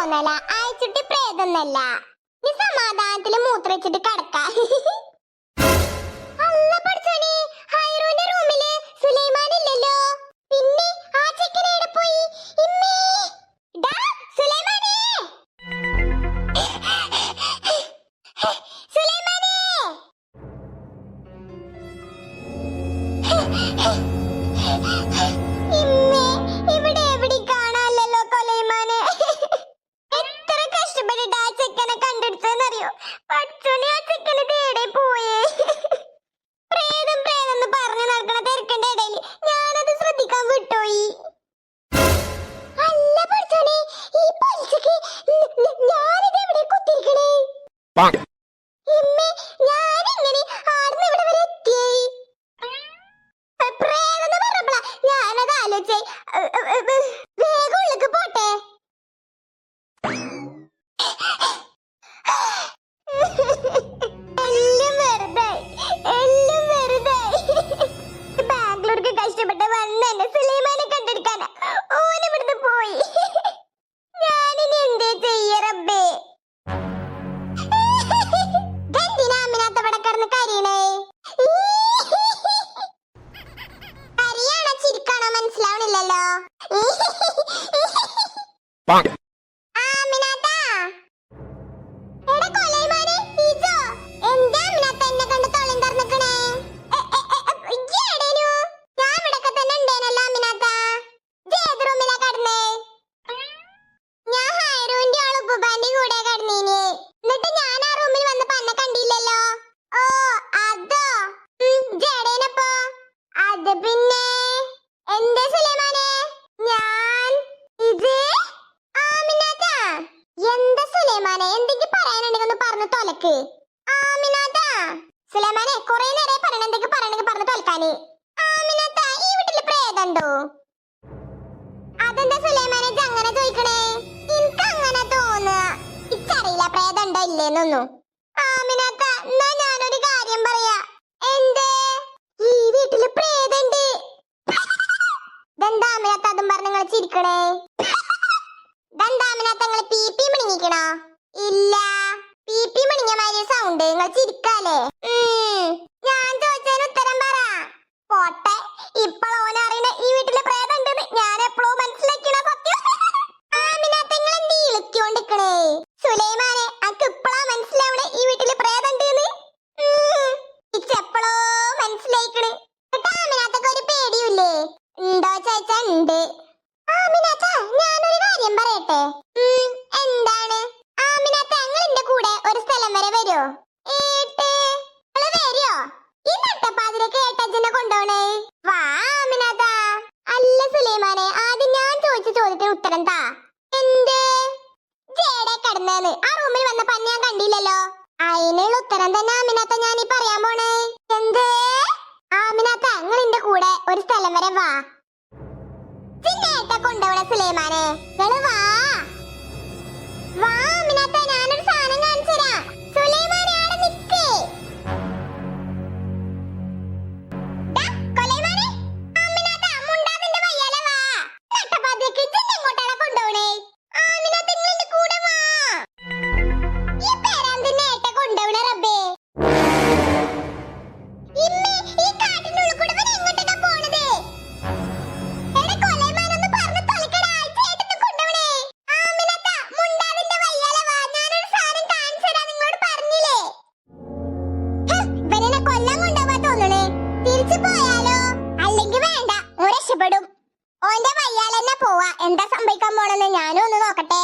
തോന്നല, അയച്ചിട്ട് പ്രേതൊന്നല്ല. നീ സമാധാനത്തില് മൂത്രച്ചിട്ട് കടക്ക. അല്ല പഠിച്ചോനെ, ഹൈറൂന്റെ റൂമില് സുലൈമാൻ ഇല്ലല്ലോ. പിന്നെ ആ ചെക്കൻ എവിടെ പോയി? ഇമ്മേ ഡാ സുലൈമാനേ, സുലൈമാനേ. ഇമ്മേ ഇവിടെ എവിടെ കാണാനല്ലോ കൊലൈമാനെ. എത്ര കഷ്ടപ്പെട്ടിട്ട് ആ ചെക്കനെ കണ്ടെടുത്തെന്നറിയോ? പഠിച്ചോനെ, ആ ചെക്കന് തേടെ പോയേ. പ്രേതം പ്രേതെന്ന് പറഞ്ഞു നടക്കണ തിരക്കന്റെ ഇടയിൽ ഞാനത് ശ്രദ്ധിക്കാൻ വിട്ടോയി. അല്ല പഠിച്ചോനെ, ഈ പൊലിച്ചക്ക് ഞാനിത് എവിടെ കുത്തിരിക്കണേ? ഇമ്മേ ഞാനെങ്ങനെ ആടുന്ന് ഇവിടെ വരെ എത്തിയേ? പ്രേതെന്ന് പറഞ്ഞപ്പോഴാ ഞാനത് ആലോചിച്ചേ. വേഗം ഉള്ളിലേക്ക് പോട്ടെ. എല്ലാം വെറുതായി, എല്ലാം വെറുതായി. ബാംഗ്ലൂർക്ക് കഷ്ടപ്പെട്ട് വന്നെ സുലൈമാനെ കണ്ടെടുക്കാനാ. ഓൻ ഇവിടുന്ന് പോയി. ഞാനിനി എന്തേ ചെയ്യ റബ്ബേ? എന്തിനാ അമിനാത്ത ഇവിടെ കിടന്ന് കരയണേ? കരയാണോ ചിരിക്കാണോ മനസ്സിലാവണില്ലല്ലോ. ആമിനാത്ത, എടാ കൊലൈമാനെ, ഈജോ എന്താ അമിനാത്ത എന്നെ കണ്ട് തൊളിൻ തുറന്നിക്കണേ? ഇജ്ജ് എവിടേനു? ഞാൻ ഇവിടൊക്കെ തന്നെ ഉണ്ടേനല്ലോ അമിനാത്ത. ഇജ്ജ് ഏത് റൂമിലാ കിടന്നേ? ഞാൻ ഹൈറൂന്റെ ഉപ്പുപ്പാന്റെ കൂടെ കിടന്നീനി. എന്നിട്ട് ഞാൻ ആ റൂമിൽ വന്നപ്പോ അന്നെ കണ്ടില്ലല്ലോ. ഓ അതോ. ഇജ്ജ് എവിടേനപ്പോ? അത് പിന്നെ എന്തേ സുലൈമാനെ? ഞാൻ ഇത് ആമിനാത്ത. എന്താ സുലൈമാനെ, എന്തെങ്കിലും പറയാനുണ്ടെങ്കിൽ ഒന്ന് പറഞ്ഞു തൊലക്ക്. ആമിനാത്ത, സുലൈമാനെ കുറെ നേരം പറയണ, എന്തൊക്കെ പറയണെങ്കിൽ പറഞ്ഞു തൊലക്കാന്. ആമിനാത്ത, ഈ വീട്ടില് പ്രേതണ്ടോ? അതെന്താ സുലൈമാനെ ഇജ്ജ് അങ്ങനെ ചോദിക്കണേ? എനിക്ക് അങ്ങനെ തോന്നുക. ഇച്ചറിയില്ല പ്രേതണ്ടോ ഇല്ലേന്നൊന്നും. ആമിനാത്ത, എന്നാ ഞാനൊരു കാര്യം പറയാ. എന്തേ? ഈ വീട്ടില് പ്രേതണ്ട്. ഇതെന്താ ആമിനാത്ത അതും പറഞ്ഞ് നിങ്ങൾ ചിരിക്കണേ? ഇതെന്താ ആമിനാത്ത നിങ്ങള് പി പി മിണിങ്ങിക്കണോ? ഇല്ല, പി പി മിണിങ്ങിയ മാതിരി സൗണ്ട്. നിങ്ങൾ ചിരിക്കാലേ? ഞാൻ ചോദിച്ചതിന് ഉത്തരം പറ. പോട്ടെ, ഇപ്പോൾ ഓൻ അറിയണ ഈ വീട്ടില് പ്രേതണ്ടെന്ന് ഞാൻ എപ്പോഴും മനസ്സിലാക്കിയ സത്യം. ആമിനാത്ത നിങ്ങൾ എന്ത് ഇളിച്ചോണ്ടിക്കണേ? സുലൈമാനെ, അനക്ക് ഇപ്പളാ മനസ്സിലാവണേ ഈ വീട്ടില് പ്രേതണ്ടെന്ന്? ഇച്ചെപ്പോഴോ മനസ്സിലായിക്കണ്. എന്നിട്ട് ആമിനാത്തൊക്കെ ഒരു പേടിയില്ലേ? ഉണ്ടോ ചോദിച്ചാ ഉണ്ട്. ആമിനാത്ത, ഞാനൊരു കാര്യം പറയട്ടെ. എന്താണ്? ആമിനാത്ത, ഞങ്ങൾ എന്റെ കൂടെ ഒരു സ്ഥലം വരെ വരുമോ? ഏട്ട് വരുമോ? ഈ നട്ടപ്പാതിരക്ക് ഏട്ടച്ഛനെ കൊണ്ടോണേ? വാ ആമിനാത്ത. അല്ല സുലൈമാനെ, ആദ്യം ഞാൻ ചോദിച്ച ചോദ്യത്തിന് ഉത്തരം താ. എന്ത്? ജേടെ കിടന്നേന്ന് ആ റൂമിൽ വന്നപ്പോ ഞാൻ കണ്ടില്ലല്ലോ. അതിനുള്ള ഉത്തരം തന്നെ ആമിനാത്ത ഞാനീ പറയാൻ പോണേ. എന്ത്? ആമിനാത്ത, നിങ്ങൾ എന്റെ കൂടെ ഒരു സ്ഥലം വരെ വാ. കൊണ്ടോണ സുലൈമാനെ, നിങ്ങള് വാ. വാ ആമിനാത്ത, ഞാനൊരു സാധനം കാണിച്ചു തരാം. സുലൈമാനെ അവിടെ നിക്ക്. കൊലൈമാനെ, ആമിനാത്ത മുണ്ടാതിന്റെ വയ്യാലെ വാ. നട്ടപ്പാതിരക്ക് ഇജ്ജെന്നെ എങ്ങോട്ടാണ് കൊണ്ടോണേ? ആമിനാത്ത, നിങ്ങൾ എന്റെ കൂടെ വാ. ഈ പേരാന്തിനെ ഏട്ട കൊണ്ടോണ റബ്ബേ. ഇമ്മേ, ഈ കാട്ടിനുള്ളിൽ കൂടെ ഇവൻ എങ്ങോട്ടാ പോണത്? ഓന്റെ വയ്യാലെന്നെ പോവാ. എന്താ സംഭവിക്കാൻ പോണെന്ന് ഞാനും ഒന്ന് നോക്കട്ടെ.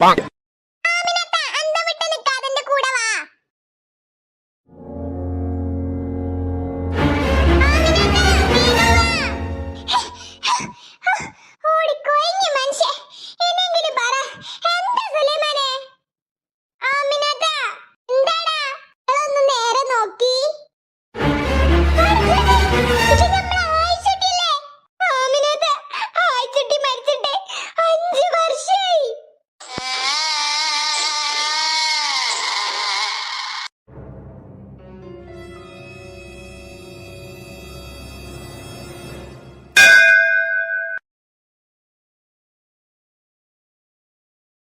Bonk.